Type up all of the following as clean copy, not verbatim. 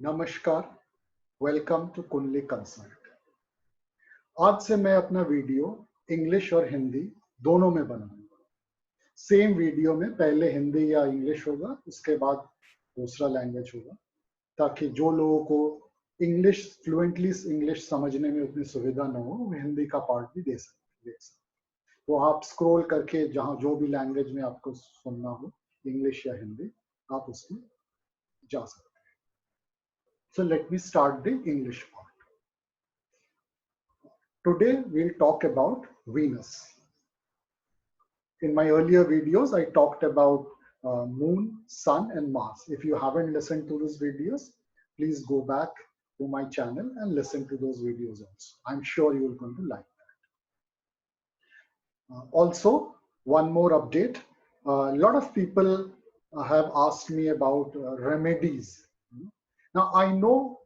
नमस्कार, welcome to कुंडली consult. आज से मैं अपना वीडियो इंग्लिश और हिंदी दोनों में बनाऊंगा। सेम वीडियो में पहले हिंदी या इंग्लिश होगा, उसके बाद दूसरा लैंग्वेज होगा, ताकि जो लोगों को इंग्लिश फ्लुएंटली इंग्लिश समझने में उतनी सुविधा न हो, वो हिंदी का पार्ट भी दे सकते। तो आप स्क्रॉल करके जहाँ जो भी लैंग्वेज में आपको सुनना हो, इंग्लिश या हिंदी, आप उसमें जा सकते हैं। So let me start the English part. Today we'll talk about Venus. In my earlier videos, I talked about Moon, Sun, and Mars. If you haven't listened to these videos, please go back to my channel and listen to those videos also. I'm sure you're going to like that. Also, one more update. A lot of people have asked me about remedies. Now, I know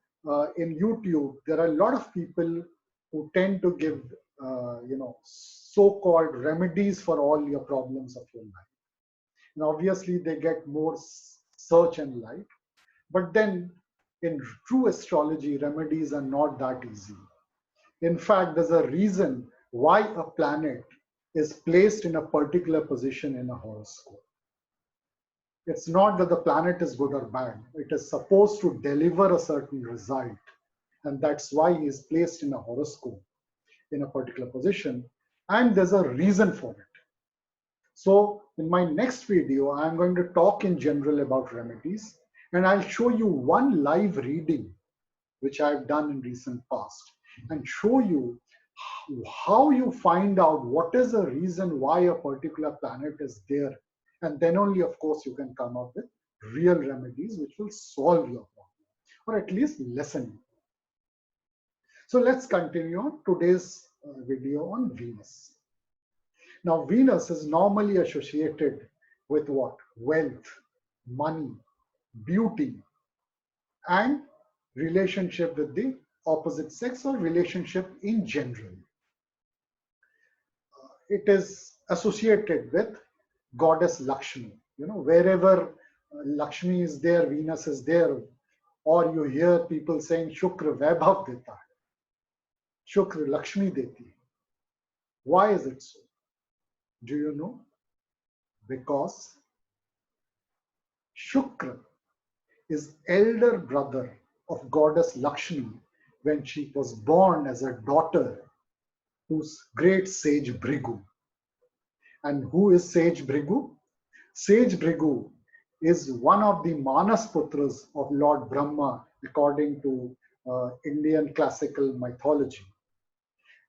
in YouTube, there are a lot of people who tend to give, so-called remedies for all your problems of your life. And obviously, they get more search and like. But then, in true astrology, remedies are not that easy. In fact, there's a reason why a planet is placed in a particular position in a horoscope. It's not that the planet is good or bad. It is supposed to deliver a certain result. And that's why he is placed in a horoscope in a particular position. And there's a reason for it. So in my next video, I'm going to talk in general about remedies. And I'll show you one live reading, which I've done in recent past, and show you how you find out what is the reason why a particular planet is there. And then only, of course, you can come up with real remedies which will solve your problem, or at least lessen. So let's continue on today's video on Venus. Now, Venus is normally associated with what? Wealth, money, beauty, and relationship with the opposite sex, or relationship in general. It is associated with goddess Lakshmi. Wherever Lakshmi is there, Venus is there, or you hear people saying Shukra Vaibhav deta hai, Shukra Lakshmi deti hai. Why is it so? Do you know? Because Shukra is elder brother of goddess Lakshmi when she was born as a daughter to great sage Bhrigu. And who is sage Bhrigu? Sage Bhrigu is one of the Manas Putras of Lord Brahma according to Indian classical mythology.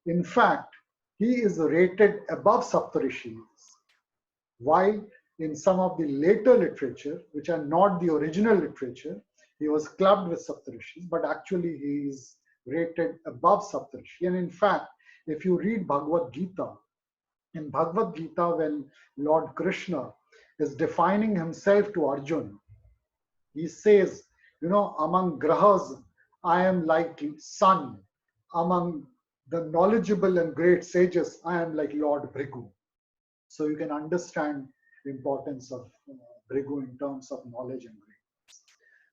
In fact, he is rated above Saptarishis, while in some of the later literature, which are not the original literature, he was clubbed with Saptarishis, but actually he is rated above Saptarishi. And in fact, if you read Bhagavad Gita, in Bhagavad Gita, when Lord Krishna is defining himself to Arjun, he says, among grahas, I am like sun. Among the knowledgeable and great sages, I am like Lord Bhrigu. So you can understand the importance of Bhrigu in terms of knowledge and greatness.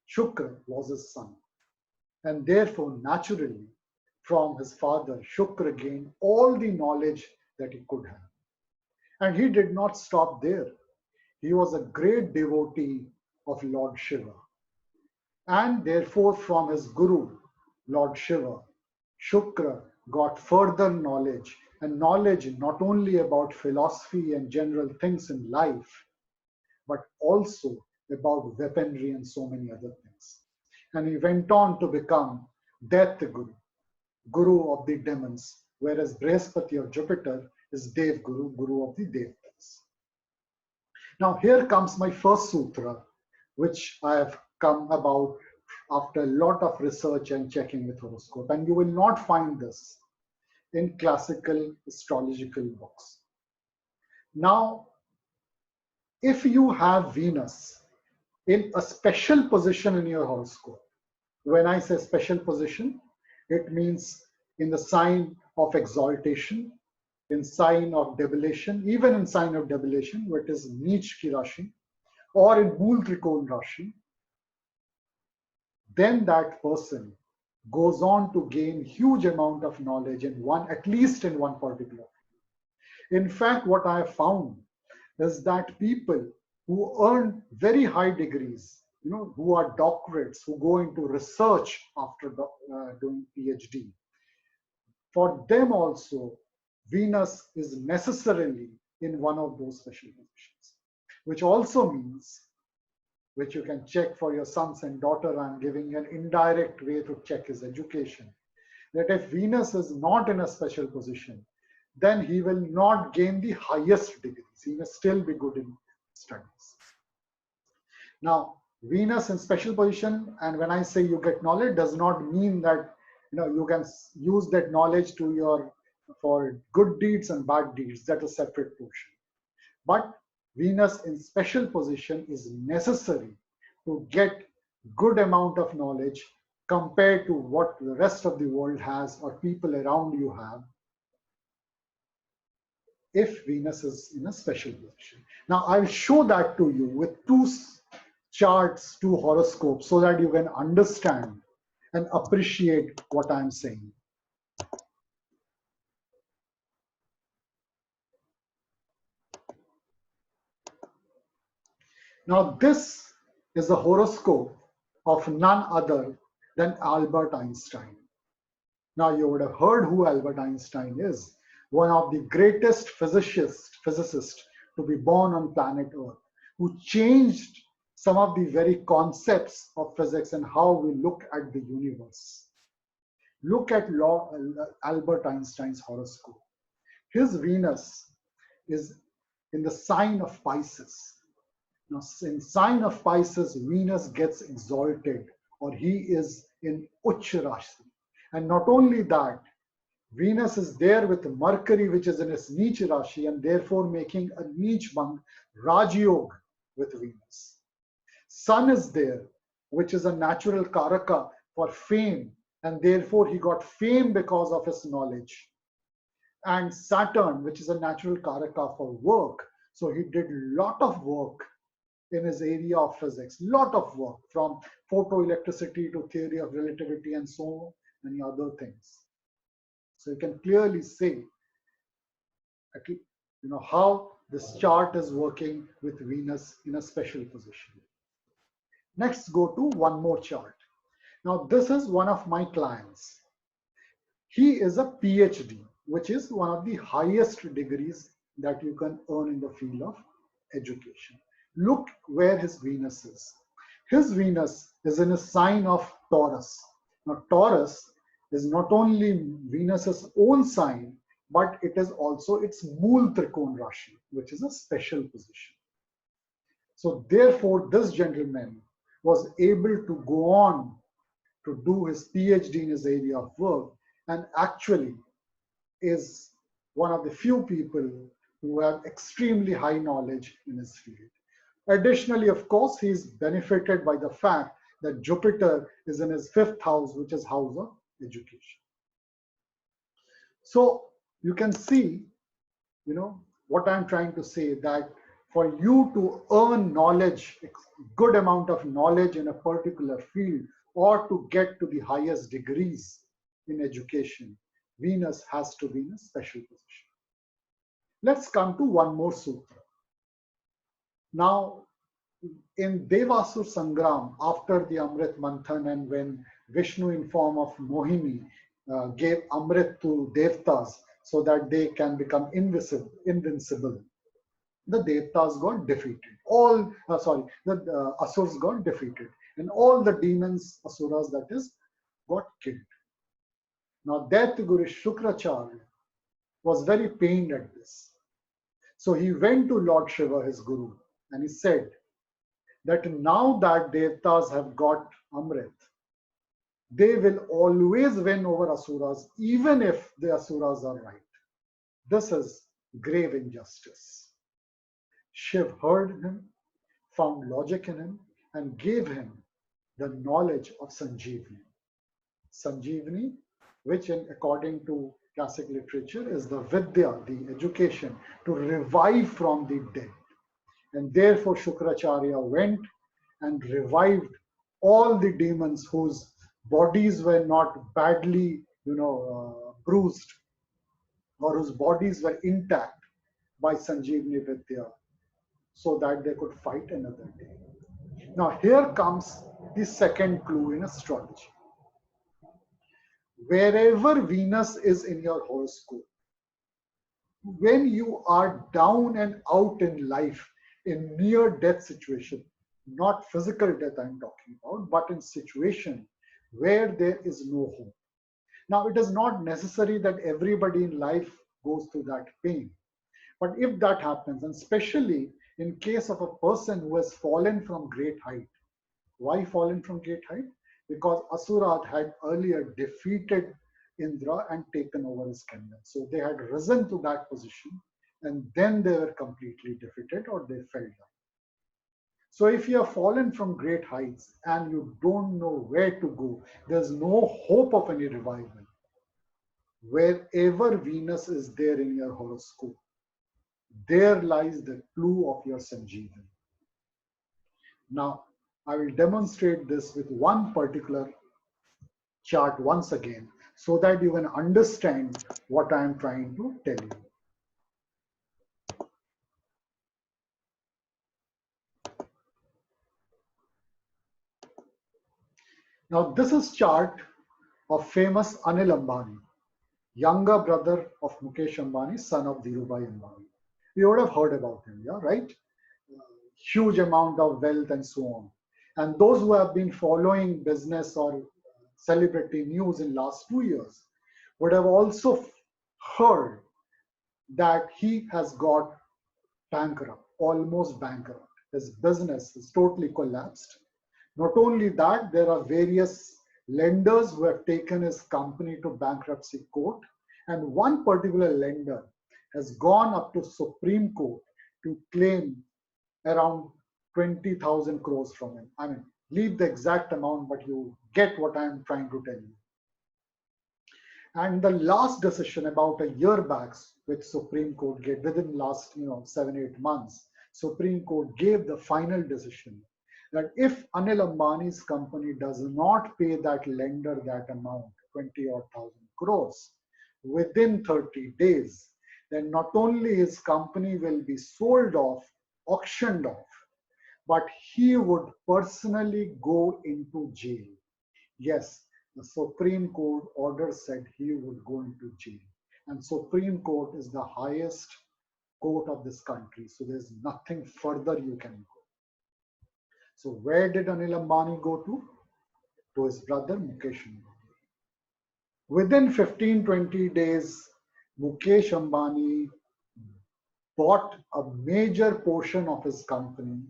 Shukra was his son. And therefore, naturally, from his father, Shukra gained all the knowledge that he could have. And he did not stop there. He was a great devotee of Lord Shiva. And therefore, from his guru, Lord Shiva, Shukra got further knowledge, and knowledge not only about philosophy and general things in life, but also about weaponry and so many other things. And he went on to become Daitya Guru, Guru of the demons, whereas Brihaspati or Jupiter is Dev Guru, Guru of the Devtas. Now here comes my first sutra, which I have come about after a lot of research and checking with horoscope, and you will not find this in classical astrological books. Now, if you have Venus in a special position in your horoscope, when I say special position, it means in the sign of exaltation, in sign of debilation, even in sign of debilation, which is Neech ki Rashi, or in Mool Trikon Rashi, then that person goes on to gain huge amount of knowledge in one, at least in one particular. In fact, what I have found is that people who earn very high degrees, who are doctorates, who go into research after doing PhD, for them also, Venus is necessarily in one of those special positions, which also means, which you can check for your sons and daughter, I'm giving an indirect way to check his education, that if Venus is not in a special position, then he will not gain the highest degrees. He may still be good in studies. Now, Venus in special position, and when I say you get knowledge, does not mean that you can use that knowledge to your for good deeds and bad deeds. That's a separate portion. But Venus in special position is necessary to get good amount of knowledge compared to what the rest of the world has or people around you have, if Venus is in a special position. Now I'll show that to you with two charts, two horoscopes, so that you can understand and appreciate what I'm saying. Now this is a horoscope of none other than Albert Einstein. Now you would have heard who Albert Einstein is, one of the greatest physicists to be born on planet Earth, who changed some of the very concepts of physics and how we look at the universe. Look at Albert Einstein's horoscope. His Venus is in the sign of Pisces. Now, in sign of Pisces, Venus gets exalted, or he is in Uch Rashi. And not only that, Venus is there with Mercury, which is in his Neech Rashi, and therefore making a Neech Bang Rajyog with Venus. Sun is there, which is a natural Karaka for fame, and therefore he got fame because of his knowledge. And Saturn, which is a natural Karaka for work, so he did a lot of work in his area of physics, lot of work, from photoelectricity to theory of relativity and so many other things. So you can clearly see how this chart is working with Venus in a special position. Next, go to one more chart. Now this is one of my clients. He is a PhD, which is one of the highest degrees that you can earn in the field of education. Look where his Venus is. His Venus is in a sign of Taurus. Now Taurus is not only Venus's own sign, but it is also its Mool Trikon Rashi, which is a special position. So therefore, this gentleman was able to go on to do his PhD in his area of work, and actually is one of the few people who have extremely high knowledge in his field. Additionally, of course, he is benefited by the fact that Jupiter is in his 5th house, which is house of education. So you can see, what I'm trying to say, that for you to earn knowledge, good amount of knowledge in a particular field, or to get to the highest degrees in education, Venus has to be in a special position. Let's come to one more sutra. Now, in Devasur Sangram, after the Amrit Manthan, and when Vishnu in form of Mohini gave Amrit to Devtas so that they can become invincible, the Devtas got defeated. The Asurs got defeated, and all the demons, Asuras, that is, got killed. Now, Daitya Guru Shukracharya was very pained at this. So he went to Lord Shiva, his Guru, and he said that now that Devtas have got Amrit, they will always win over Asuras, even if the Asuras are right. This is grave injustice. Shiv heard him, found logic in him, and gave him the knowledge of Sanjeevani. Sanjeevani, which according to classic literature is the Vidya, the education to revive from the dead. And therefore Shukracharya went and revived all the demons whose bodies were not badly, bruised, or whose bodies were intact by Sanjeevani Vidya, so that they could fight another day. Now, here comes the second clue in astrology. Wherever Venus is in your horoscope, when you are down and out in life, in near death situation, not physical death I'm talking about, but in situation where there is no hope. Now, it is not necessary that everybody in life goes through that pain. But if that happens, and especially in case of a person who has fallen from great height, why fallen from great height? Because Asurat had earlier defeated Indra and taken over his kingdom. So they had risen to that position and then they were completely defeated or they fell down. So if you have fallen from great heights and you don't know where to go, there's no hope of any revival. Wherever Venus is there in your horoscope, there lies the clue of your Sanjeevan. Now, I will demonstrate this with one particular chart once again so that you can understand what I am trying to tell you. Now, this is chart of famous Anil Ambani, younger brother of Mukesh Ambani, son of Dhirubhai Ambani. You would have heard about him, yeah, right? Huge amount of wealth and so on. And those who have been following business or celebrity news in last 2 years would have also heard that he has got bankrupt, almost bankrupt. His business is totally collapsed. Not only that, there are various lenders who have taken his company to bankruptcy court, and one particular lender has gone up to Supreme Court to claim around 20,000 crores from him. I mean, leave the exact amount, but you get what I'm trying to tell you. And the last decision about a year back, which Supreme Court gave within last 7-8 months, Supreme Court gave the final decision that if Anil Ambani's company does not pay that lender that amount, 20 or 1,000 crores, within 30 days, then not only his company will be sold off, auctioned off, but he would personally go into jail. Yes, the Supreme Court order said he would go into jail. And Supreme Court is the highest court of this country. So there's nothing further you can go. So where did Anil Ambani go to? To his brother Mukesh Ambani. Within 15-20 days, Mukesh Ambani bought a major portion of his company,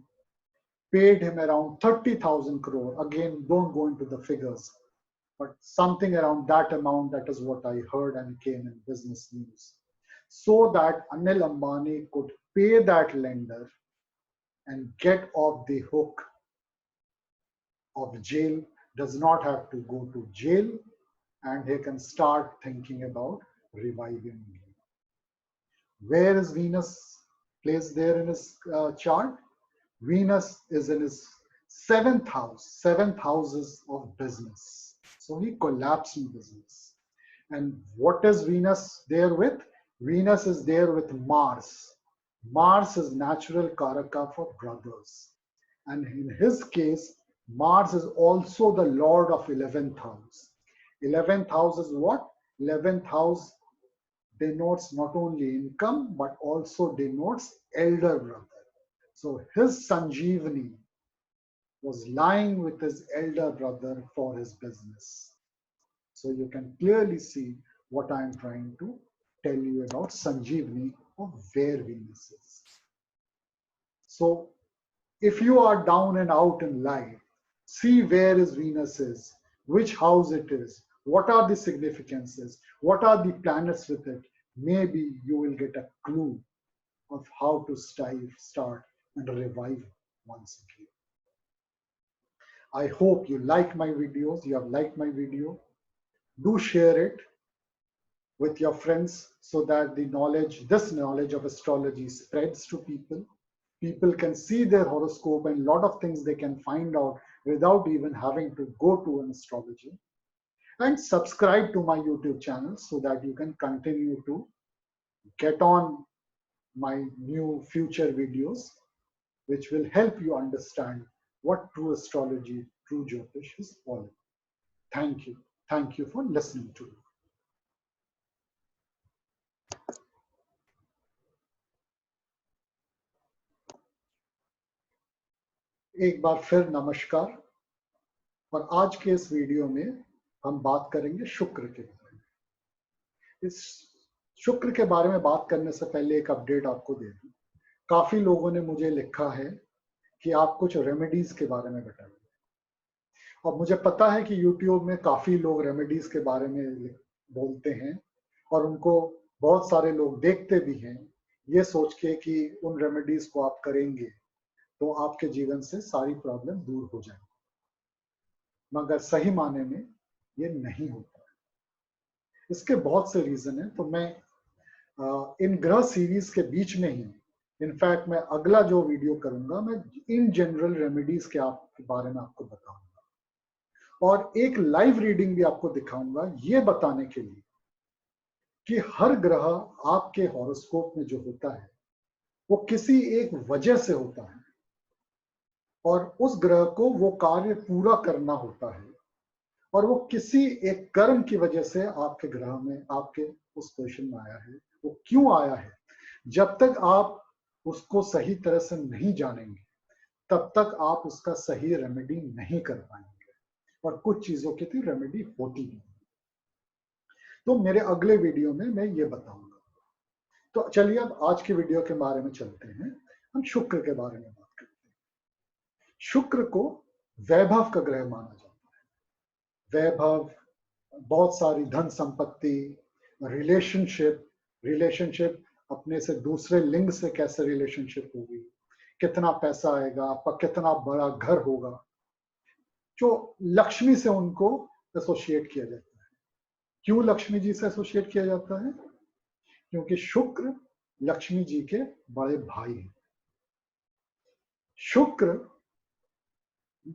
paid him around 30,000 crore. Again, don't go into the figures, but something around that amount. That is what I heard and came in business news. So that Anil Ambani could pay that lender and get off the hook of jail, does not have to go to jail, and he can start thinking about reviving me. Where is Venus placed there in his chart? Venus is in his seventh house. Seventh house is of business. So he collapsed in business. And what is Venus there with? Venus is there with Mars. Mars is natural karaka for brothers. And in his case, Mars is also the lord of 11th house. 11th house is what? 11th house denotes not only income, but also denotes elder brother. So his Sanjeevani was lying with his elder brother for his business. So you can clearly see what I am trying to tell you about Sanjeevani of where Venus is. So if you are down and out in life, see where is Venus is, which house it is, what are the significances, what are the planets with it. Maybe you will get a clue of how to start and revive once again. I hope you like my videos. You have liked my video. Do share it with your friends so that this knowledge of astrology spreads to people. People can see their horoscope and a lot of things they can find out without even having to go to an astrologer. And subscribe to my YouTube channel so that you can continue to get on my new future videos, which will help you understand what true astrology, true Jyotish is all about. Thank you. Thank you for listening to me. एक बार फिर नमस्कार, और आज के इस video में हम बात करेंगे शुक्र के बारे में। इस शुक्र के बारे में बात करने से पहले एक अपडेट आपको दे दूं। काफी लोगों ने मुझे लिखा है कि आप कुछ रेमेडीज के बारे में बताइए, और मुझे पता है कि YouTube में काफी लोग रेमेडीज के बारे में बोलते हैं और उनको बहुत सारे लोग देखते भी हैं, ये सोच के कि उन रेमेडीज को आप करेंगे तो आपके जीवन से सारी प्रॉब्लम दूर हो जाएगी, मगर सही माने में ये नहीं होता है। इसके बहुत से रीजन है। तो मैं इन ग्रह सीरीज के बीच में ही, इनफैक्ट मैं अगला जो वीडियो करूंगा मैं इन जनरल रेमेडीज के बारे में आपको बताऊंगा, और एक लाइव रीडिंग भी आपको दिखाऊंगा, ये बताने के लिए कि हर ग्रह आपके हॉरोस्कोप में जो होता है वो किसी एक वजह से होता है, और उस ग्रह को वो कार्य पूरा करना होता है, और वो किसी एक कर्म की वजह से आपके ग्रह में, आपके उस पोजीशन में आया है। वो क्यों आया है, जब तक आप उसको सही तरह से नहीं जानेंगे तब तक आप उसका सही रेमेडी नहीं कर पाएंगे, और कुछ चीजों की तो रेमेडी होती नहीं। तो मेरे अगले वीडियो में मैं ये बताऊंगा। तो चलिए अब आज के वीडियो के बारे में चलते हैं। हम शुक्र के बारे में बात करते हैं। शुक्र को वैभव का ग्रह माना जाता है। वैभव, बहुत सारी धन संपत्ति, रिलेशनशिप अपने से दूसरे लिंग से कैसे रिलेशनशिप होगी, कितना पैसा आएगा, आपका कितना बड़ा घर होगा, जो लक्ष्मी से उनको एसोसिएट किया जाता है। क्यों लक्ष्मी जी से एसोसिएट किया जाता है? क्योंकि शुक्र लक्ष्मी जी के बड़े भाई हैं। शुक्र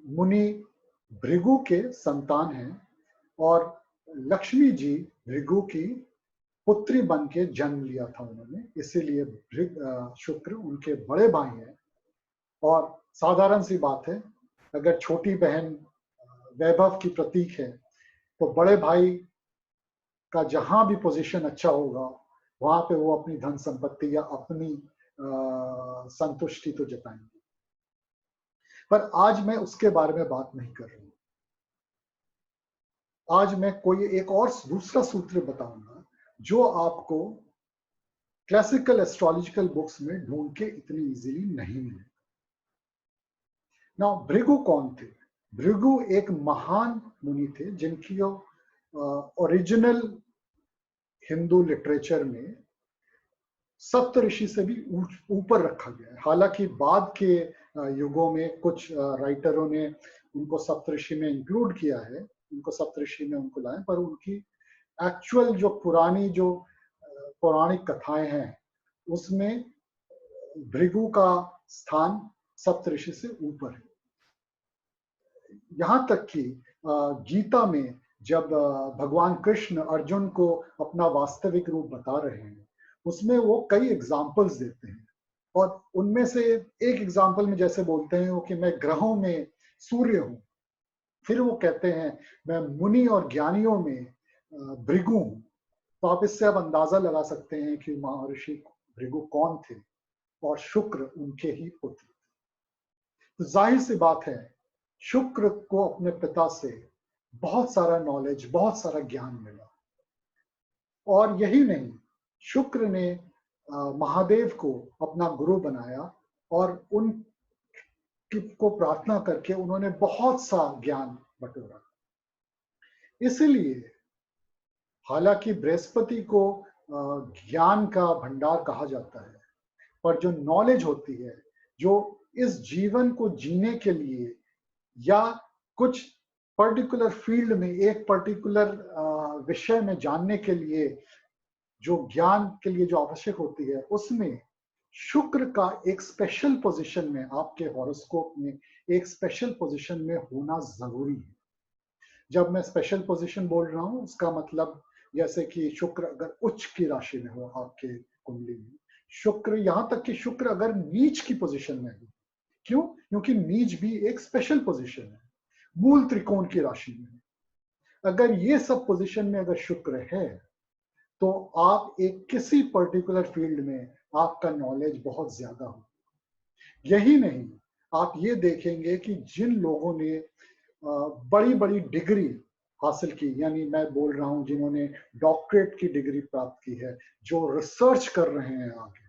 मुनि भृगु के संतान हैं, और लक्ष्मी जी भृगु की पुत्री बन के जन्म लिया था उन्होंने, इसीलिए शुक्र उनके बड़े भाई हैं। और साधारण सी बात है, अगर छोटी बहन वैभव की प्रतीक है तो बड़े भाई का जहां भी पोजीशन अच्छा होगा वहां पे वो अपनी धन संपत्ति या अपनी संतुष्टि तो जताएंगे। पर आज मैं उसके बारे में बात नहीं कर रही हूं। आज मैं कोई एक और दूसरा सूत्र बताऊंगा जो आपको क्लासिकल एस्ट्रोलॉजिकल बुक्स में ढूंढ के इतनी इजीली नहीं मिलेगा। नाउ भृगु कौन थे? भृगु एक महान मुनि थे जिनकी ओरिजिनल हिंदू लिटरेचर में सप्तऋषि से भी ऊपर रखा गया है। हालांकि बाद के युगों में कुछ राइटरों ने उनको सप्तऋषि में इंक्लूड किया है, उनको सप्तऋषि में उनको लाए, पर उनकी एक्चुअल जो पुरानी जो पौराणिक कथाएं हैं उसमें भृगु का स्थान सप्तऋषि से ऊपर है। यहां तक कि गीता में जब भगवान कृष्ण अर्जुन को अपना वास्तविक रूप बता रहे हैं उसमें वो कई एग्जाम्पल्स देते हैं, और उनमें से एक एग्जाम्पल में जैसे बोलते हैं वो कि मैं ग्रहों में सूर्य हूं, फिर वो कहते हैं मैं मुनि और ज्ञानियों में भृगु हूं। तो आप इससे अब अंदाजा लगा सकते हैं कि महर्षि भृगु कौन थे, और शुक्र उनके ही पुत्र थे। तो जाहिर सी बात है शुक्र को अपने पिता से बहुत सारा नॉलेज, बहुत सारा ज्ञान मिला, और यही नहीं, शुक्र ने महादेव को अपना गुरु बनाया, और उन को प्रार्थना करके उन्होंने बहुत सा ज्ञान बटोरा। इसलिए हालांकि बृहस्पति को ज्ञान का भंडार कहा जाता है, पर जो नॉलेज होती है, जो इस जीवन को जीने के लिए या कुछ पर्टिकुलर फील्ड में, एक पर्टिकुलर विषय में जानने के लिए जो ज्ञान के लिए जो आवश्यक होती है, उसमें शुक्र का एक स्पेशल पोजीशन में, आपके हॉरोस्कोप में एक स्पेशल पोजीशन में होना जरूरी है। जब मैं स्पेशल पोजीशन बोल रहा हूं, उसका मतलब जैसे कि शुक्र अगर उच्च की राशि में हो आपके कुंडली में, शुक्र, यहां तक कि शुक्र अगर नीच की पोजीशन में हो। क्यों? क्योंकि नीच भी एक स्पेशल पोजीशन है, मूल त्रिकोण की राशि में। अगर ये सब पोजीशन में अगर शुक्र है, तो आप एक किसी पर्टिकुलर फील्ड में आपका नॉलेज बहुत ज्यादा हो। यही नहीं, आप ये देखेंगे कि जिन लोगों ने बड़ी बड़ी डिग्री हासिल की, यानी मैं बोल रहा हूं जिन्होंने डॉक्टरेट की डिग्री प्राप्त की है, जो रिसर्च कर रहे हैं आगे,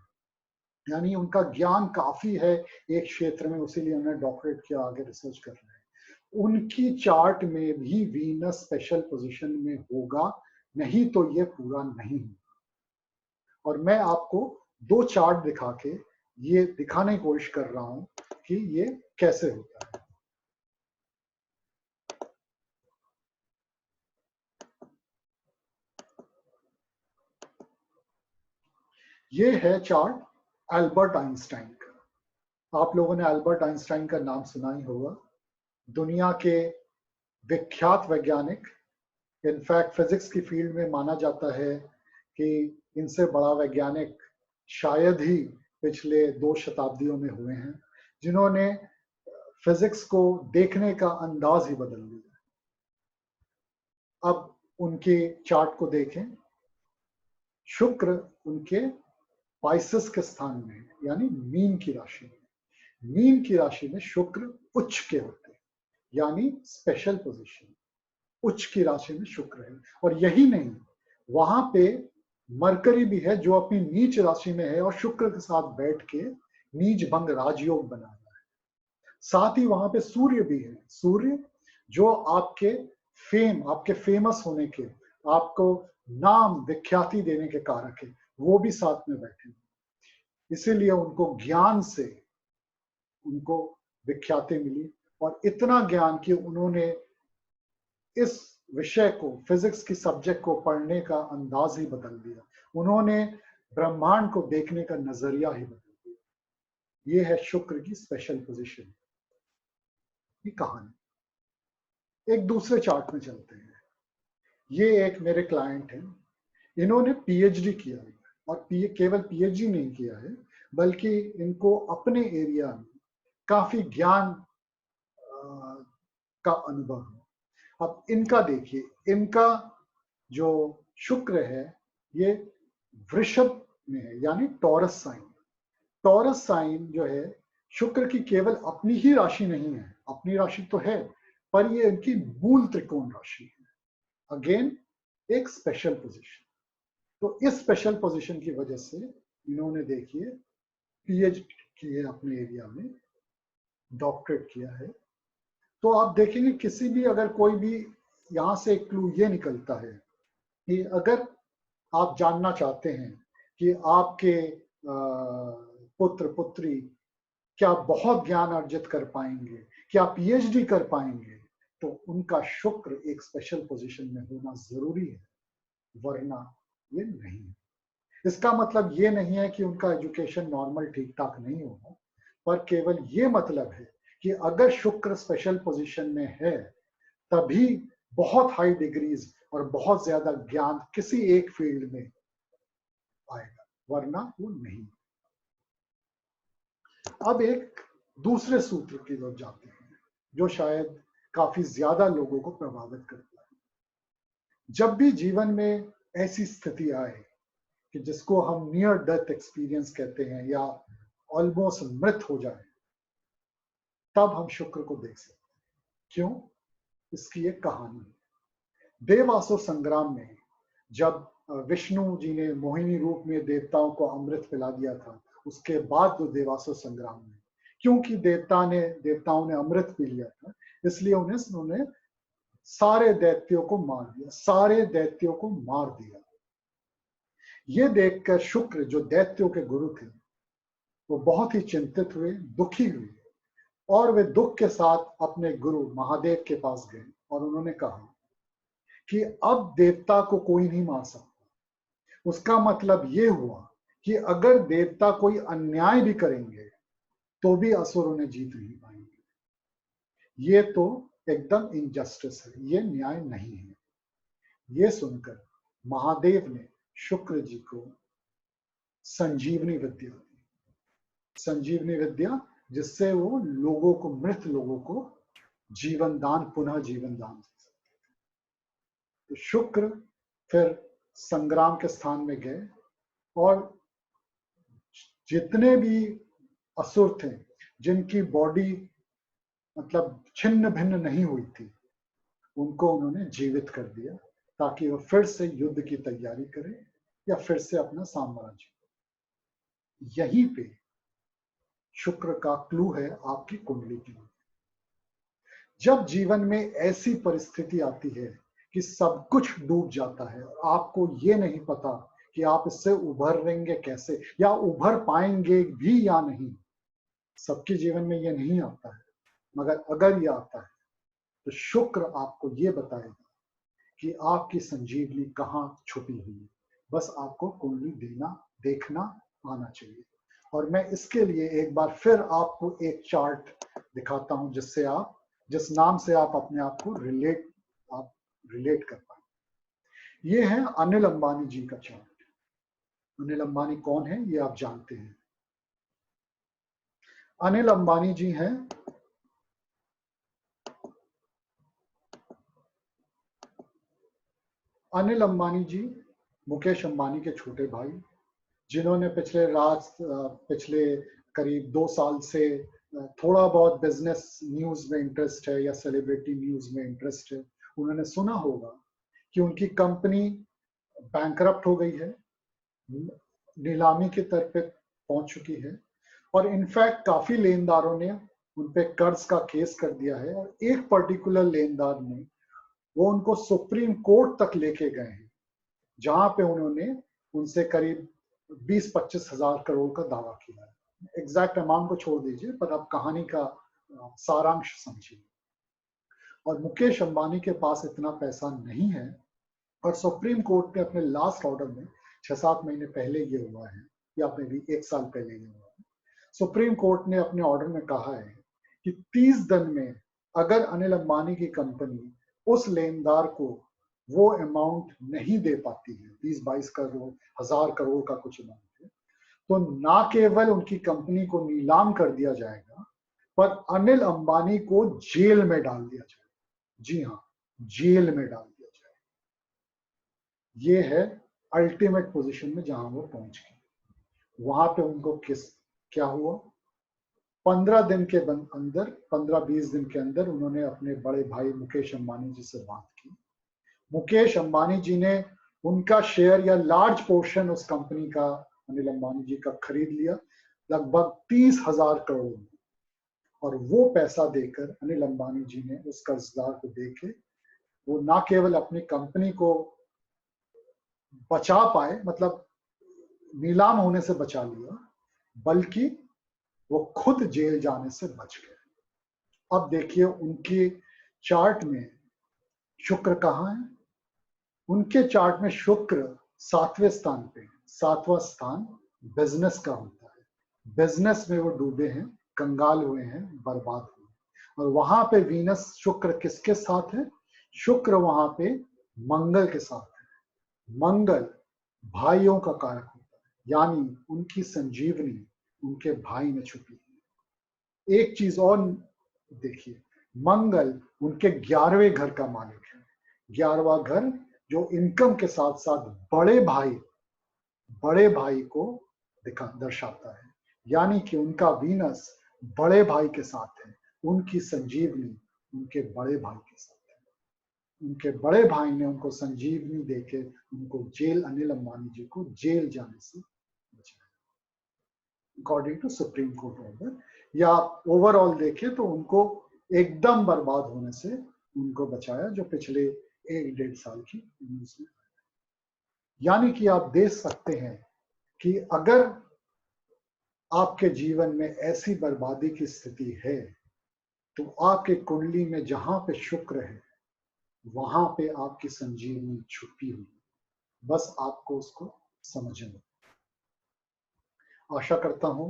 यानी उनका ज्ञान काफी है एक क्षेत्र में, उसीलिए उन्होंने डॉक्टरेट किया, आगे रिसर्च कर रहे हैं, उनकी चार्ट में भी वीनस स्पेशल पोजीशन में होगा, नहीं तो ये पूरा नहीं होगा। और मैं आपको दो चार्ट दिखा के ये दिखाने की कोशिश कर रहा हूं कि ये कैसे होता है। ये है चार्ट एल्बर्ट आइंस्टाइन का। आप लोगों ने एल्बर्ट आइंस्टाइन का नाम सुना ही होगा, दुनिया के विख्यात वैज्ञानिक। इनफैक्ट फिजिक्स की फील्ड में माना जाता है कि इनसे बड़ा वैज्ञानिक शायद ही पिछले 2 शताब्दियों में हुए हैं, जिन्होंने फिजिक्स को देखने का अंदाज ही बदल दिया। अब उनके चार्ट को देखें, शुक्र उनके पाइसेस के स्थान में है, यानी मीन की राशि में। मीन की राशि में शुक्र उच्च के होते हैं, यानी स्पेशल पोजीशन। उच्च की राशि में शुक्र है। और यही नहीं, वहां पे मरकरी भी है जो अपनी नीच राशि में है और शुक्र के साथ बैठ के नीच भंग राजयोग बना रहा है। साथ ही वहां पे सूर्य भी है। सूर्य जो आपके फेम, आपके फेमस होने के, आपको नाम विख्याति देने के कारक है, वो भी साथ में बैठे हैं। इसीलिए उनको ज्ञान से उनको विख्याति मिली, और इतना ज्ञान कि उन्होंने इस विषय को, फिजिक्स की सब्जेक्ट को पढ़ने का अंदाज ही बदल दिया। उन्होंने ब्रह्मांड को देखने का नजरिया ही बदल दिया। ये है शुक्र की स्पेशल पोजीशन की कहानी। एक दूसरे चार्ट में चलते हैं। ये एक मेरे क्लाइंट हैं, इन्होंने पीएचडी किया है, और केवल पीएचडी नहीं किया है, बल्कि इनको अपने एरिया में काफी ज्ञान का अनुभव है। अब इनका देखिए, इनका जो शुक्र है ये वृषभ में है, यानी टॉरस साइन। टॉरस साइन जो है, शुक्र की केवल अपनी ही राशि नहीं है, अपनी राशि तो है, पर ये इनकी मूल त्रिकोण राशि है। अगेन एक स्पेशल पोजीशन। तो इस स्पेशल पोजीशन की वजह से इन्होंने देखिए पीएचडी की है, अपने एरिया में डॉक्टरेट किया है। तो आप देखेंगे किसी भी, अगर कोई भी, यहां से एक क्लू ये निकलता है कि अगर आप जानना चाहते हैं कि आपके पुत्र पुत्री क्या बहुत ज्ञान अर्जित कर पाएंगे, क्या पीएचडी कर पाएंगे, तो उनका शुक्र एक स्पेशल पोजीशन में होना जरूरी है, वरना ये नहीं है। इसका मतलब ये नहीं है कि उनका एजुकेशन नॉर्मल ठीक ठाक नहीं होगा, पर केवल ये मतलब है कि अगर शुक्र स्पेशल पोजीशन में है, तभी बहुत हाई डिग्रीज और बहुत ज्यादा ज्ञान किसी एक फील्ड में आएगा, वरना वो नहीं। अब एक दूसरे सूत्र की ओर जाते हैं, जो शायद काफी ज्यादा लोगों को प्रभावित करता है। जब भी जीवन में ऐसी स्थिति आए कि जिसको हम नियर डेथ एक्सपीरियंस कहते हैं, या ऑलमोस्ट मृत हो जाए, तब हम शुक्र को देख सकते हैं। क्यों? इसकी एक कहानी है। देवासुर संग्राम में जब विष्णु जी ने मोहिनी रूप में देवताओं को अमृत पिला दिया था, उसके बाद जो देवासुर संग्राम में, क्योंकि देवताओं ने अमृत पी लिया था, इसलिए उन्होंने सारे दैत्यों को मार दिया, सारे दैत्यों को मार दिया। ये देखकर शुक्र, जो दैत्यों के गुरु थे, वो बहुत ही चिंतित हुए, दुखी हुए, और वे दुख के साथ अपने गुरु महादेव के पास गए और उन्होंने कहा कि अब देवता को कोई नहीं मार सकता। उसका मतलब ये हुआ कि अगर देवता कोई अन्याय भी करेंगे तो भी असुर उन्हें जीत नहीं पाएंगे। ये तो एकदम इनजस्टिस है, ये न्याय नहीं है। ये सुनकर महादेव ने शुक्र जी को संजीवनी विद्या दी। संजीवनी विद्या जिससे वो लोगों को, मृत लोगों को जीवन दान, पुनः जीवन दान दे सकते। तो शुक्र फिर संग्राम के स्थान में गए और जितने भी असुर थे जिनकी बॉडी मतलब छिन्न भिन्न नहीं हुई थी, उनको उन्होंने जीवित कर दिया ताकि वो फिर से युद्ध की तैयारी करें या फिर से अपना साम्राज्य। यहीं पे शुक्र का क्लू है आपकी कुंडली की। जब जीवन में ऐसी परिस्थिति आती है कि सब कुछ डूब जाता है और आपको ये नहीं पता कि आप इससे उभर रहेंगे कैसे या उभर पाएंगे भी या नहीं, सबके जीवन में ये नहीं आता है, मगर अगर ये आता है तो शुक्र आपको ये बताएगा कि आपकी संजीवनी कहाँ छुपी हुई है। बस आपको कुंडली देखना आना चाहिए। और मैं इसके लिए एक बार फिर आपको एक चार्ट दिखाता हूं जिस नाम से आप अपने आप को रिलेट कर पाए। ये है अनिल अंबानी जी का चार्ट। अनिल अंबानी कौन है ये आप जानते हैं। अनिल अंबानी जी हैं अनिल अंबानी जी मुकेश अंबानी के छोटे भाई, जिन्होंने पिछले करीब 2 साल से थोड़ा बहुत बिजनेस न्यूज में इंटरेस्ट है या सेलिब्रिटी न्यूज में इंटरेस्ट है। उन्होंने सुना होगा कि उनकी कंपनी बैंकरप्ट हो गई है, नीलामी की तरफ पे पहुंच चुकी है और इनफैक्ट काफी लेनदारों ने उन पे कर्ज का केस कर दिया है और एक पर्टिकुलर लेनदार ने वो उनको सुप्रीम कोर्ट तक लेके गए हैं, जहां पे उन्होंने उनसे करीब 20-25 हजार करोड़ का दावा किया है। एग्जैक्ट अमाउंट को छोड़ दीजिए, पर आप कहानी का सारांश समझिए। और मुकेश अंबानी के पास इतना पैसा नहीं है और सुप्रीम कोर्ट ने अपने लास्ट ऑर्डर में 6-7 महीने पहले ये हुआ है या मे भी 1 साल पहले ये हुआ है, सुप्रीम कोर्ट ने अपने ऑर्डर में कहा है कि 30 दिन में अगर अनिल अंबानी की कंपनी उस लेनदार को वो अमाउंट नहीं दे पाती है, 20-22 करोड़ 1000 करोड़ का कुछ अमाउंट है, तो ना केवल उनकी कंपनी को नीलाम कर दिया जाएगा पर अनिल अंबानी को जेल में डाल दिया जाएगा। जी हाँ, जेल में डाल दिया जाएगा। ये है अल्टीमेट पोजीशन में जहां वो पहुंच गए। वहां पे उनको क्या हुआ, 15-20 दिन के अंदर उन्होंने अपने बड़े भाई मुकेश अंबानी जी से बात की। मुकेश अंबानी जी ने उनका शेयर या लार्ज पोर्शन उस कंपनी का अनिल अंबानी जी का खरीद लिया, लगभग 30,000 करोड़ में। और वो पैसा देकर अनिल अंबानी जी ने उस कर्जदार को देके वो ना केवल अपनी कंपनी को बचा पाए, मतलब नीलाम होने से बचा लिया, बल्कि वो खुद जेल जाने से बच गए। अब देखिए उनके चार्ट में शुक्र कहाँ है। उनके चार्ट में शुक्र 7वें स्थान पे। 7वां स्थान बिजनेस का होता है। बिजनेस में वो डूबे हैं, कंगाल हुए हैं, बर्बाद हुए। और वहां पे वीनस शुक्र किसके साथ है? शुक्र वहां पे मंगल के साथ है। मंगल भाइयों का कारक होता है, यानी उनकी संजीवनी उनके भाई में छुपी है। एक चीज और देखिए, मंगल उनके 11वें घर का मालिक है। 11वां घर जो इनकम के साथ साथ बड़े भाई को दर्शाता है, यानी कि उनका वीनस बड़े भाई के साथ है। उनकी संजीवनी उनके बड़े भाई के साथ है। उनके बड़े भाई ने उनको संजीवनी देके उनको अनिल अंबानी जी को जेल जाने से बचाया, according to Supreme Court order. या ओवरऑल देखें तो उनको एकदम बर्बाद होने से उनको बचाया, जो पिछले 1-1.5 साल की न्यूज में। यानी कि आप देख सकते हैं कि अगर आपके जीवन में ऐसी बर्बादी की स्थिति है तो आपके कुंडली में जहां पे शुक्र है वहां पे आपकी संजीवनी छुपी हुई, बस आपको उसको समझना। आशा करता हूँ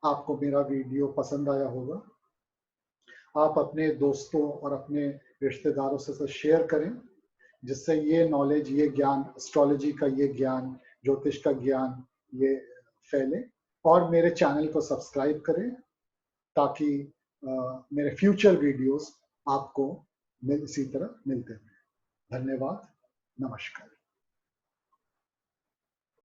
आपको मेरा वीडियो पसंद आया होगा। आप अपने दोस्तों और अपने रिश्तेदारों से शेयर करें, जिससे ये नॉलेज, ये ज्ञान, एस्ट्रोलॉजी का ये ज्ञान, ज्योतिष का ज्ञान ये फैले। और मेरे चैनल को सब्सक्राइब करें ताकि मेरे फ्यूचर वीडियोस आपको इसी तरह मिलते रहें। धन्यवाद। नमस्कार।